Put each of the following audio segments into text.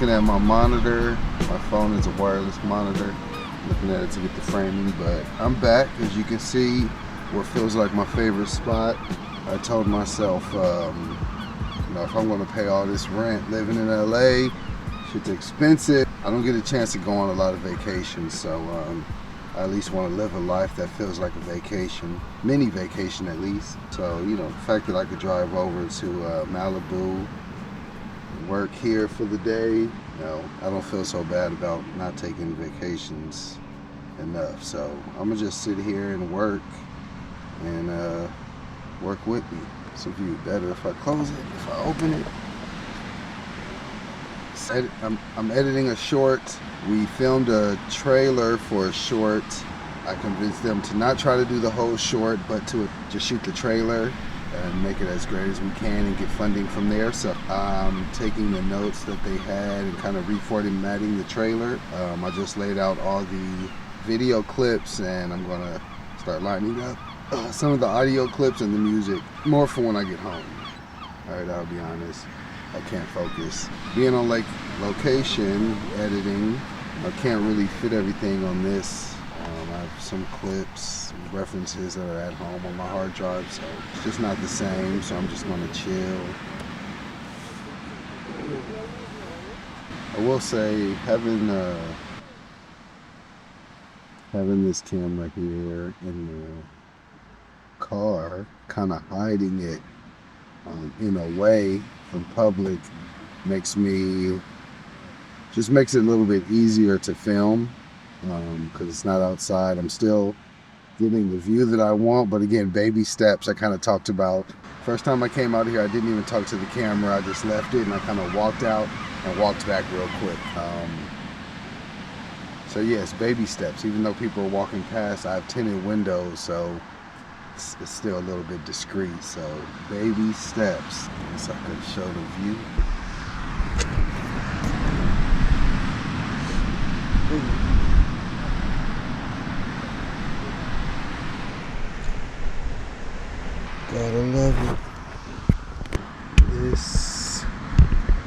looking at my monitor. My phone is a wireless monitor. Looking at it to get the framing, but I'm back. As you can see, what feels like my favorite spot. I told myself, if I'm gonna pay all this rent living in LA, shit's expensive. I don't get a chance to go on a lot of vacations, so I at least want to live a life that feels like a vacation, mini vacation at least. So, the fact that I could drive over to Malibu, work here for the day, I don't feel so bad about not taking vacations enough. So I'm gonna just sit here and work with me. This will be better if I close it, if I open it. I'm editing a short. We filmed a trailer for a short. I convinced them to not try to do the whole short, but to just shoot the trailer and make it as great as we can and get funding from there. So I'm taking the notes that they had and kind of reformatting the trailer. I just laid out all the video clips, and I'm gonna start lining up some of the audio clips and the music, more for when I get home. Alright, I'll be honest, I can't focus. Being on location, editing, I can't really fit everything on this. I have some clips, some references that are at home on my hard drive, so it's just not the same, so I'm just gonna chill. I will say, having this camera here in the car, kind of hiding it in a way from public, makes it a little bit easier to film, because it's not outside. I'm still getting the view that I want, but again, baby steps. I kind of talked about first time I came out here, I didn't even talk to the camera. I just left it and I kind of walked out and walked back real quick. So yes, baby steps. Even though people are walking past, I have tinted windows, so it's still a little bit discreet. So baby steps. I guess I could show the view. Gotta love it. This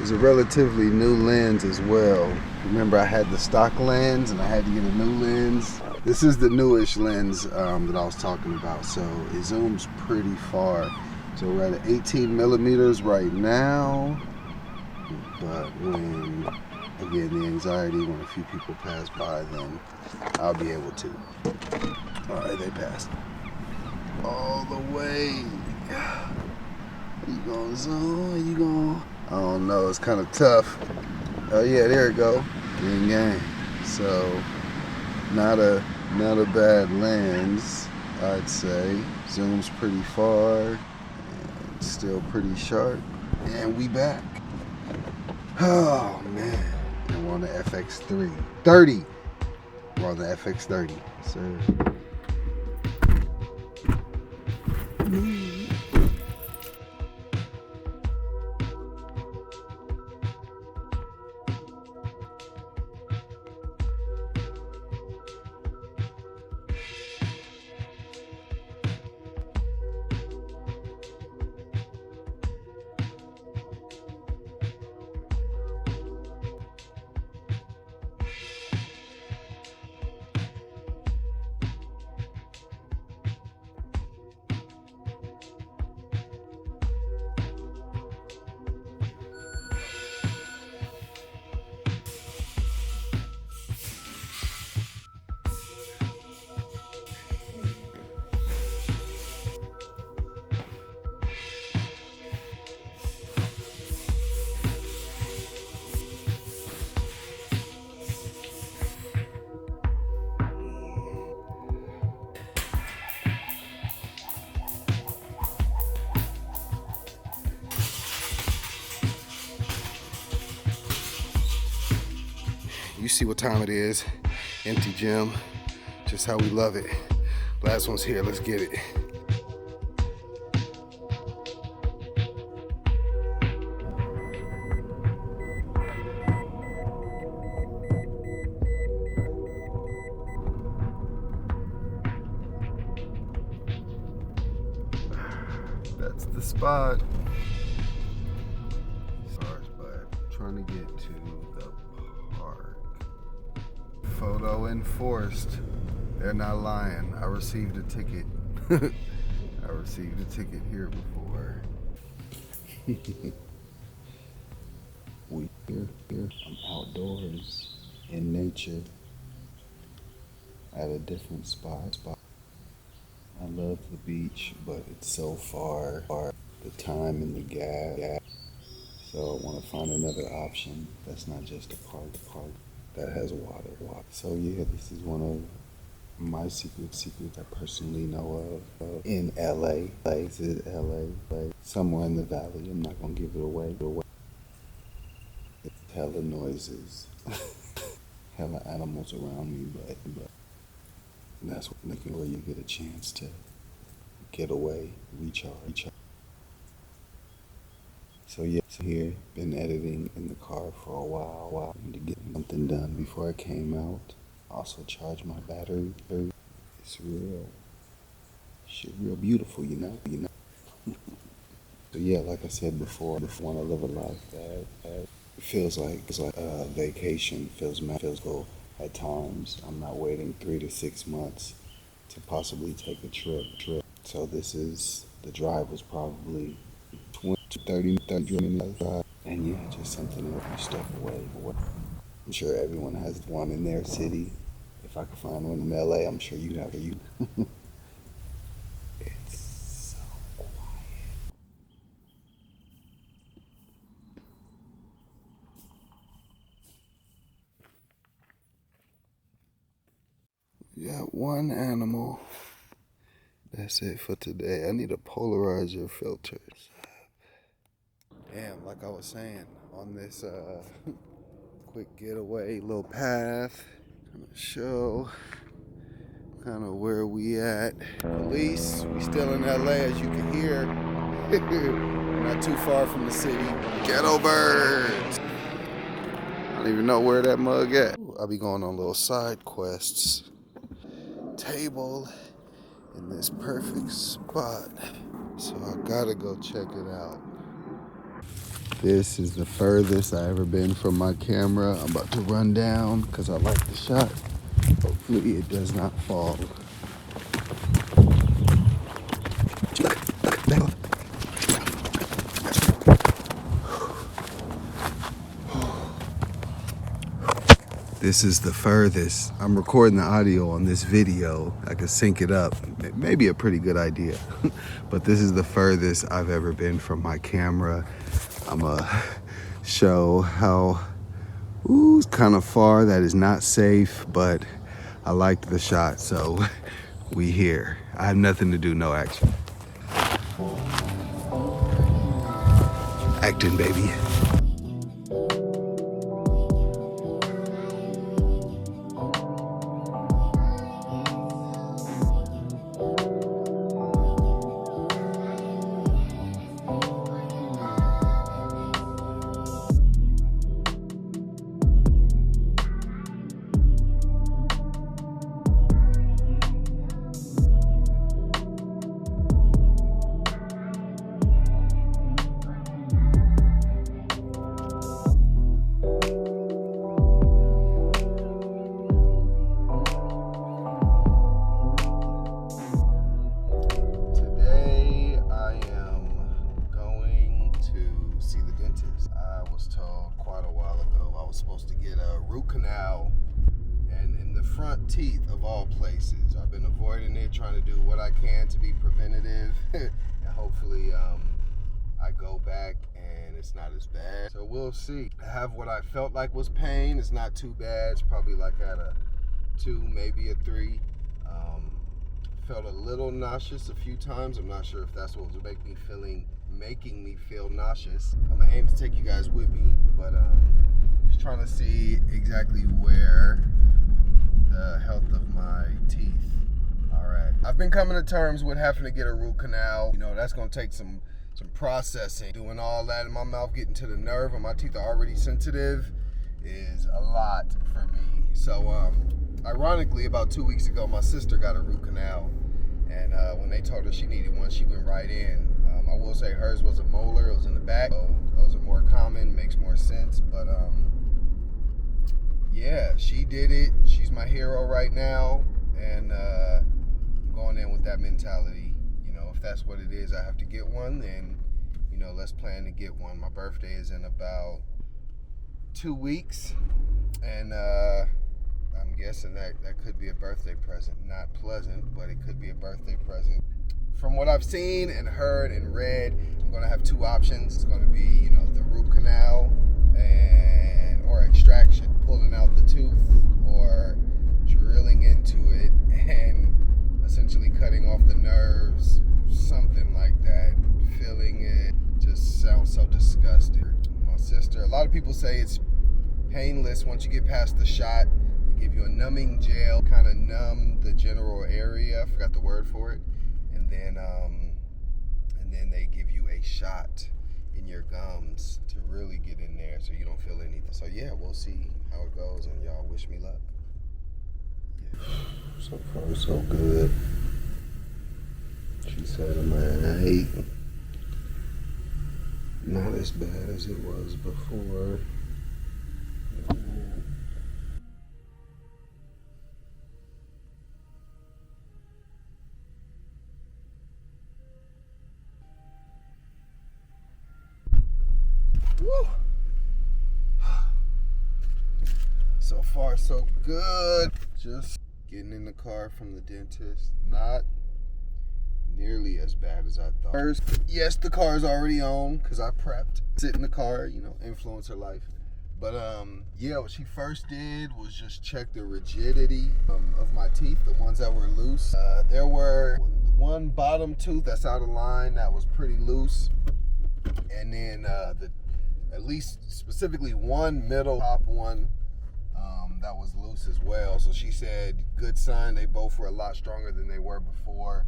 is a relatively new lens as well. Remember, I had the stock lens and I had to get a new lens. This is the newish lens that I was talking about, so it zooms pretty far. So we're at 18 millimeters right now, but when, again, the anxiety, when a few people pass by, then I'll be able to. All right, they passed. All the way. You gonna zoom? You gonna? I don't know. It's kind of tough. Oh yeah, there it go. Gang gang. So not a bad lens, I'd say. Zooms pretty far and still pretty sharp. And we back. Oh man. And we're on the FX3 30. We're on the FX30. So. You see what time it is. Empty gym. Just how we love it. Last one's here. Let's get it. That's the spot. Sorry, but I'm trying to get to the Photo enforced. They're not lying. I received a ticket. I received a ticket here before. I'm outdoors in nature at a different spot. I love the beach, but it's so far. The time and the gas. So I want to find another option that's not just a park that has water. So yeah, this is one of my secrets I personally know of in LA. This is LA, somewhere in the valley. I'm not gonna give it away. It's hella noises, hella animals around me, but that's where you get a chance to get away, recharge. So yeah, here, been editing in the car for a while to get something done before I came out. Also charge my battery. It's real beautiful, you know. So yeah, like I said before, I want to live a life that feels like a vacation, feels magical at times. I'm not waiting 3 to 6 months to possibly take a trip. So the drive was probably 30 minutes drive. And yeah, just something that we step away. I'm sure everyone has one in their city. If I could find one in LA, I'm sure you'd have you. It's so quiet. We got one animal. That's it for today. I need a polarizer filter. Damn, like I was saying, on this quick getaway, little path, gonna show kind of where we at. Police, we still in LA, as you can hear. Not too far from the city. Ghetto birds. I don't even know where that mug at. I'll be going on little side quests. Table in this perfect spot. So I gotta go check it out. This is the furthest I ever been from my camera. I'm about to run down because I like the shot. Hopefully it does not fall. This is the furthest. I'm recording the audio on this video. I could sync it up. It may be a pretty good idea. But this is the furthest I've ever been from my camera. I'm gonna show how, it's kind of far. That is not safe, but I liked the shot, so we here. I have nothing to do, no action. Acting, baby. Teeth of all places. I've been avoiding it, trying to do what I can to be preventative, and hopefully I go back and it's not as bad. So we'll see. I have what I felt like was pain. It's not too bad. It's probably like at a 2, maybe a 3. Felt a little nauseous a few times. I'm not sure if that's what was making me feel nauseous. I'm gonna aim to take you guys with me, but just trying to see exactly where the health of my teeth are at. I've been coming to terms with having to get a root canal. You know, that's gonna take some processing. Doing all that in my mouth, getting to the nerve, and my teeth are already sensitive, is a lot for me. So ironically, about 2 weeks ago, my sister got a root canal, and when they told her she needed one, she went right in. I will say hers was a molar. It was in the back. So those are more common, makes more sense, but yeah, she did it. She's my hero right now, and I'm going in with that mentality. You know, if that's what it is, I have to get one. Then, you know, let's plan to get one. My birthday is in about 2 weeks, and I'm guessing that could be a birthday present. Not pleasant, but it could be a birthday present. From what I've seen and heard and read, I'm going to have 2 options. It's going to be, you know, the root canal or extraction, pulling out the tooth or drilling into it and essentially cutting off the nerves, something like that. Filling it just sounds so disgusting. My sister, a lot of people say it's painless once you get past the shot. They give you a numbing gel, kind of numb the general area. I forgot the word for it. And then they give you a shot in your gums to really get in there so you don't feel anything. So yeah, we'll see how it goes, and y'all wish me luck. Yeah. So far so good. She said I'm at 8. Not as bad as it was before. Woo. So far so good. Just getting in the car from the dentist. Not nearly as bad as I thought. First, yes, the car is already on because I prepped. Sit in the car, you know, influencer life. But yeah, what she first did was just check the rigidity of my teeth, the ones that were loose. There were one bottom tooth that's out of line that was pretty loose, and then at least specifically one middle top one that was loose as well. So she said, good sign. They both were a lot stronger than they were before.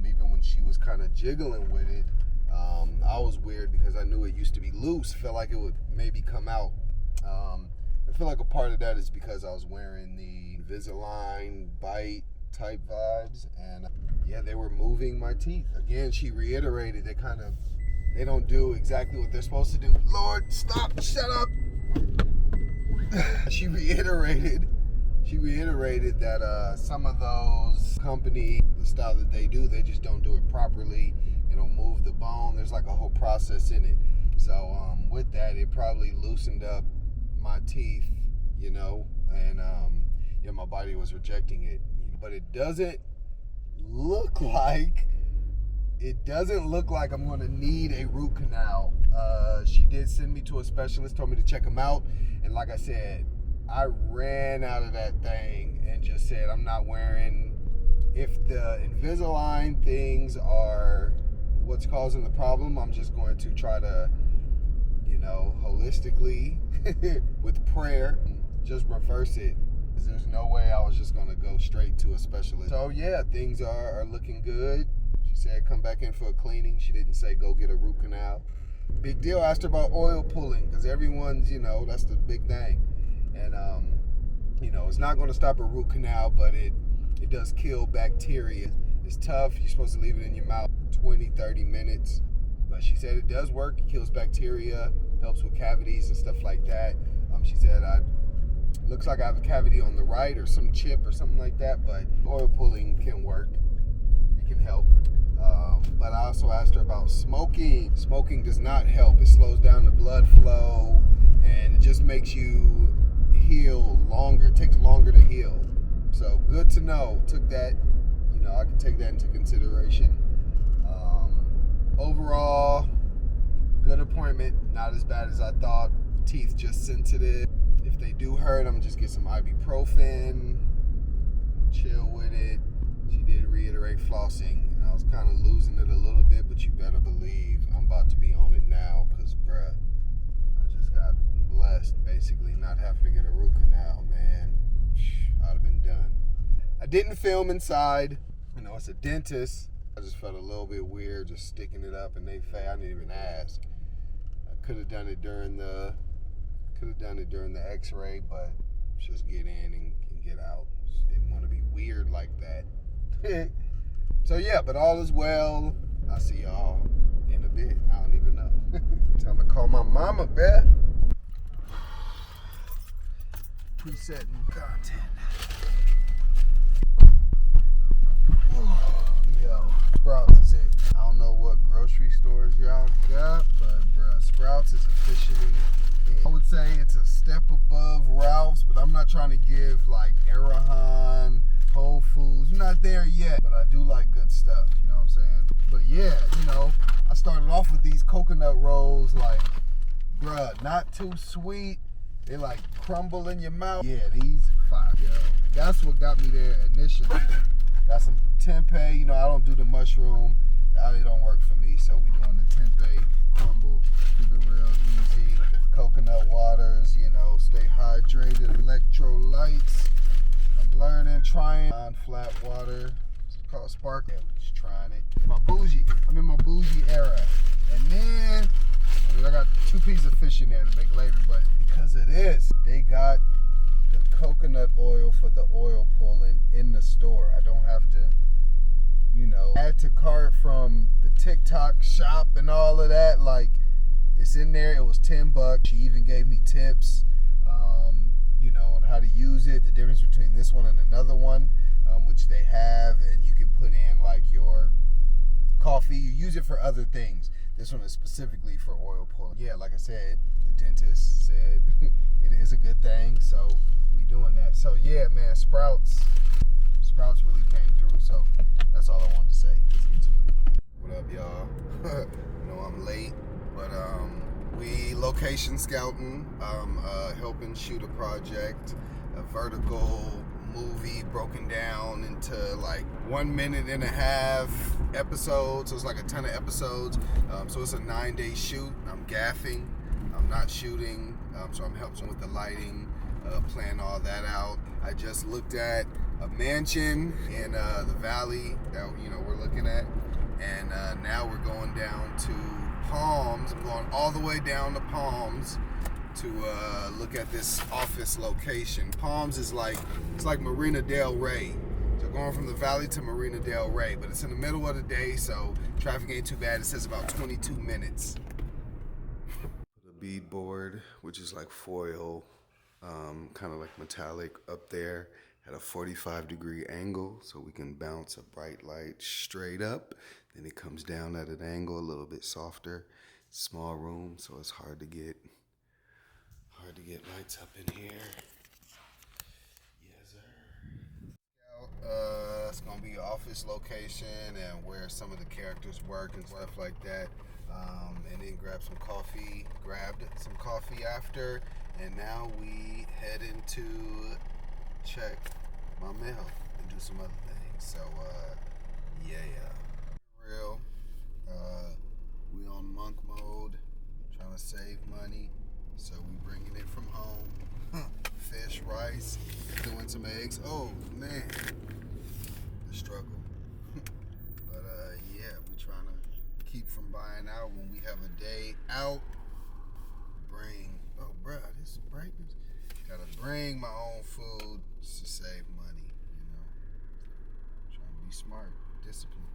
Even when she was kind of jiggling with it, I was weird because I knew it used to be loose. Felt like it would maybe come out. I feel like a part of that is because I was wearing the Invisalign bite type vibes, and yeah, they were moving my teeth. Again, she reiterated they don't do exactly what they're supposed to do. Lord, stop, shut up. She reiterated that some of those company, the style that they do, they just don't do it properly. They don't move the bone. There's like a whole process in it. So with that, it probably loosened up my teeth, you know, and yeah, my body was rejecting it. But it doesn't look like I'm going to need a root canal. She did send me to a specialist, told me to check him out, and like I said, I ran out of that thing and just said, I'm not wearing. If the Invisalign things are what's causing the problem, I'm just going to try to, you know, holistically with prayer, just reverse it. There's no way I was just going to go straight to a specialist. So yeah, things are looking good. She said come back in for a cleaning. She didn't say go get a root canal. Big deal. I asked her about oil pulling because everyone's, you know, that's the big thing. And you know, it's not going to stop a root canal, but it does kill bacteria. It's tough. You're supposed to leave it in your mouth 20-30 minutes, but she said it does work. It kills bacteria, helps with cavities and stuff like that. She said looks like I have a cavity on the right or some chip or something like that, but oil pulling can work. It can help. But I also asked her about smoking. Smoking does not help. It slows down the blood flow, and it just makes you heal longer. It takes longer to heal. So good to know. Took that, you know, I can take that into consideration. Overall, good appointment. Not as bad as I thought. Teeth just sensitive. If they do hurt, I'm just get some ibuprofen. Chill with it. She did reiterate flossing. And I was kind of losing it a little bit, but you better believe I'm about to be on it now, because bruh, I just got blessed basically not having to get a root canal, man. I'd have been done. I didn't film inside. You know, it's a dentist. I just felt a little bit weird just sticking it up, and I didn't even ask. I could have done it during the x-ray, but just get in and get out. Just didn't want to be weird like that. So yeah, but all is well. I'll see y'all in a bit. I don't even know. Time to call my mama, Beth. presetting content. Yo, Sprouts is it. I don't know what grocery stores y'all got, but bruh, Sprouts is officially it. I would say it's a step above Ralph's, but I'm not trying to give like Arahan, Whole Foods. I'm not there yet, but I do like good stuff, you know what I'm saying? But yeah, you know, I started off with these coconut rolls, like, bruh, not too sweet. They like crumble in your mouth. Yeah, these fire. Yo, that's what got me there initially. Got some tempeh. You know, I don't do the mushroom. It don't work for me, so we doing the tempeh crumble. Keep it real easy. Coconut waters, you know, stay hydrated. Electrolytes. I'm learning, trying. On flat water. It's called Spark. Yeah, we're just trying it. My bougie. I'm in my bougie era. And then, I got 2 pieces of fish in there to make later, but because of this, they got the coconut oil for the oil pulling in the store. I don't have to, you know, add to cart from the TikTok shop and all of that. Like, it's in there. It was $10. She even gave me tips, you know, on how to use it, the difference between this one and another one, which they have, and you can put in like your coffee. You use it for other things. This one is specifically for oil pulling. Yeah, like I said, the dentist said it is a good thing, so we doing that. So yeah, man, Sprouts really came through. So that's all I wanted to say. Let's get to it. What up, y'all? I know I'm late, but we location scouting. Helping shoot a project, a vertical movie broken down into like 1.5 minute episodes. So it's like a ton of episodes. So it's a 9-day shoot. I'm gaffing. I'm not shooting. So I'm helping with the lighting, plan all that out. I just looked at a mansion in the valley that, you know, we're looking at, and now we're going down to Palms. I'm going all the way down to Palms to look at this office location. Palms is like, it's like Marina Del Rey. So going from the valley to Marina Del Rey, but it's in the middle of the day, so traffic ain't too bad. It says about 22 minutes. The bead board, which is like foil, kind of like metallic up there, at a 45-degree angle, so we can bounce a bright light straight up. Then it comes down at an angle, a little bit softer. Small room, so it's hard to get lights up in here. Yes, sir. It's gonna be an office location and where some of the characters work and stuff like that. And then grabbed some coffee after, and now we head into check my mail and do some other things. So yeah. Real. We on monk mode, trying to save money. So we bringing it from home. Fish, rice, doing some eggs. Oh man, the struggle. But yeah, we trying to keep from buying out when we have a day out. This brightness. Gotta bring my own food to save money, you know. Trying to be smart, disciplined.